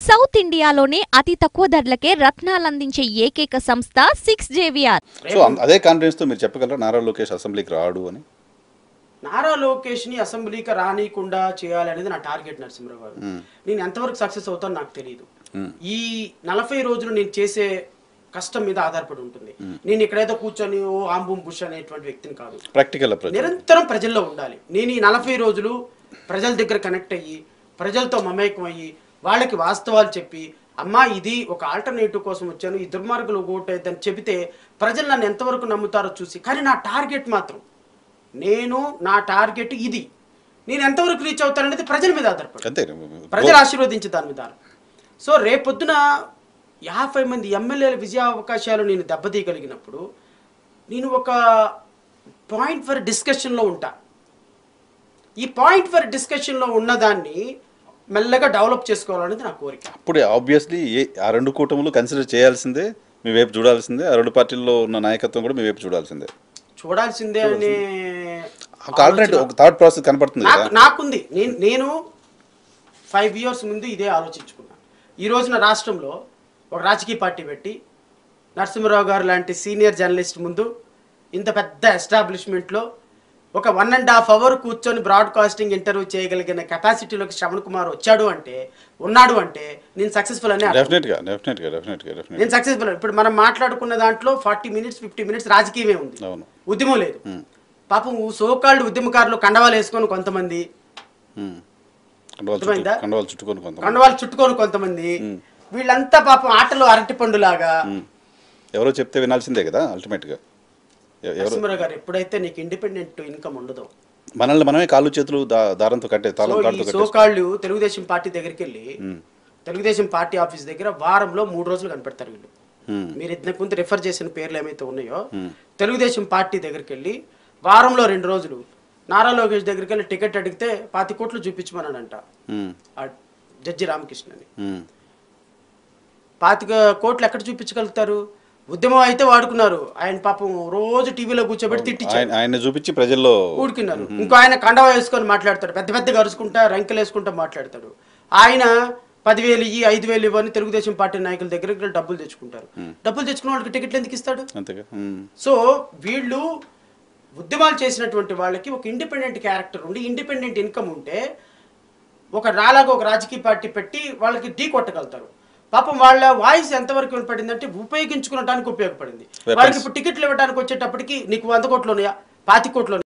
South ఇండియాలోనే అతి తక్కువ ధరలకే రత్నాలందించే ఏకైక సంస్థ 6JVR. సో అదే కాన్ఫిడెన్స్ తో మీరు చెప్పగలరా నారా లోకేష్ అసెంబ్లీకి రాడు అని? నారా లోకేష్ ని అసెంబ్లీకి రానికుండా చేయాలి అనేది నా టార్గెట్ నరసింహరావు గారు. నేను ఎంతవరకు సక్సెస్ అవుతానో నాకు తెలియదు. ఈ 40 రోజులు నేను చేసే కష్టం మీద ఆధారపడి ఉంటుంది. నేను ఇక్కడైతే కూర్చొని ఓ ఆంబూం బుష్ అనేటువంటి వ్యక్తిని కాదు. ప్రాక్టికల్ నిరంతరం ప్రజల్లో ఉండాలి. నేను ఈ 40 రోజులు ప్రజల దగ్గర కనెక్ట్ అయ్యి ప్రజలతో మమేకం అయ్యి వాళ్ళకి వాస్తవాలు చెప్పి అమ్మా ఇది ఒక ఆల్టర్నేటివ్ కోసం వచ్చాను, ఈ దుర్మార్గులు ఓటైద్దని చెబితే ప్రజలు నన్ను ఎంతవరకు నమ్ముతారో చూసి, కానీ నా టార్గెట్ మాత్రం నా టార్గెట్ ఇది. నేను ఎంతవరకు రీచ్ అవుతాననేది ప్రజల మీద ఆధారపడి, ప్రజలు ఆశీర్వదించే దాని మీద. సో రేపొద్దున 50 మంది ఎమ్మెల్యేల విజయావకాశాలు నేను దెబ్బతీయగలిగినప్పుడు నేను ఒక పాయింట్ ఫర్ డిస్కషన్లో ఉంటా. ఈ పాయింట్ ఫర్ డిస్కషన్లో ఉన్నదాన్ని మెల్లగా డెవలప్ చేసుకోవాలనేది నా కోరిక. అప్పుడే ఆబ్వియస్లీ ఆ రెండు కూటములు కన్సిడర్ చేయాల్సిందే, మీ వైపు చూడాల్సిందే, ఆ రెండు పార్టీల్లో ఉన్న నాయకత్వం కూడా మీ వైపు చూడాల్సిందే అనే ఒక థాట్ ప్రాసెస్ కనపడుతుంది. నాకుంది. నేను 5 years ముందు ఇదే ఆలోచించుకున్నాను. ఈ రోజున రాష్ట్రంలో ఒక రాజకీయ పార్టీ పెట్టి నరసింహరావు గారు లాంటి సీనియర్ జర్నలిస్ట్ ముందు ఇంత పెద్ద ఎస్టాబ్లిష్మెంట్లో ఒక 1.5 hour కూర్చొని బ్రాడ్కాస్టింగ్ ఇంటర్వ్యూ చేయగలిగిన కెపాసిటీలోకి శ్రవణ్ కుమార్ ఉన్నాడు అంటే నేను సక్సెస్ఫుల్ అని. నేను సక్సెస్ఫుల్. ఇప్పుడు మనం మాట్లాడుకున్న దాంట్లో 40 minutes 50 minutes రాజకీయమే ఉంది, ఉద్యమం లేదు. పాపం సోకాల్డ్ ఉద్యమకారులు కండవాలు వేసుకొని కొంతమంది, కండవాలు చుట్టుకొని కొంతమంది, వీళ్ళంతా పాపం ఆటలు అరటి పండులాగా ఎవరో చెప్తే వినాల్సిందే కదా అల్టిమేట్ గా. నరసింహరావు గారు, ఎప్పుడైతే నీకు ఇండిపెండెంట్ ఇన్కమ్ ఉండదో, మనల్ని మనమే కాళ్ళు చేతులు దారంతో కట్టే సోకాళ్ళు తెలుగుదేశం పార్టీ దగ్గరికి వెళ్ళి తెలుగుదేశం పార్టీ ఆఫీస్ దగ్గర వారంలో 3 రోజులు కనిపెడతారు వీళ్ళు. మీరు ఇంతకు ముందు రిఫర్ చేసిన పేర్లు ఏమైతే ఉన్నాయో తెలుగుదేశం పార్టీ దగ్గరికి వెళ్ళి వారంలో 2 రోజులు నారా లోకేష్ దగ్గరికి వెళ్ళి టికెట్ అడిగితే 25 కోట్లు చూపించమన్నాడంట జడ్జి రామకృష్ణని. 25 కోట్లు ఎక్కడ చూపించగలుగుతారు? ఉద్యమం అయితే వాడుకున్నారు, ఆయన పాపం రోజు టీవీలో కూర్చోబెట్టి తిట్టించారు, ఆయన చూపించి ప్రజల్లో ఊడుకున్నారు. ఇంకో ఆయన కండవా వేసుకొని మాట్లాడతాడు, పెద్ద అరుచుకుంటా రంకెలు వేసుకుంటా మాట్లాడతాడు. ఆయన 10,000 ఇయ్యి 5,000 ఇవ్వని తెలుగుదేశం పార్టీ నాయకుల దగ్గర డబ్బులు తెచ్చుకుంటారు. డబ్బులు తెచ్చుకున్న వాళ్ళకి టికెట్లు ఎందుకు ఇస్తాడు? సో వీళ్ళు ఉద్యమాలు చేసినటువంటి వాళ్ళకి ఒక ఇండిపెండెంట్ క్యారెక్టర్ ఉండి ఇండిపెండెంట్ ఇన్కమ్ ఉంటే ఒక రాజకీయ పార్టీ పెట్టి వాళ్ళకి ఢీ కొట్టగలుగుతారు. పాపం వాళ్ళ వాయిస్ ఎంతవరకు వినపడిందంటే ఉపయోగించుకోవడానికి ఉపయోగపడింది. వాళ్ళకి ఇప్పుడు టికెట్లు ఇవ్వడానికి వచ్చేటప్పటికి నీకు 100 కోట్లు ఉన్నాయా, 25 కోట్లు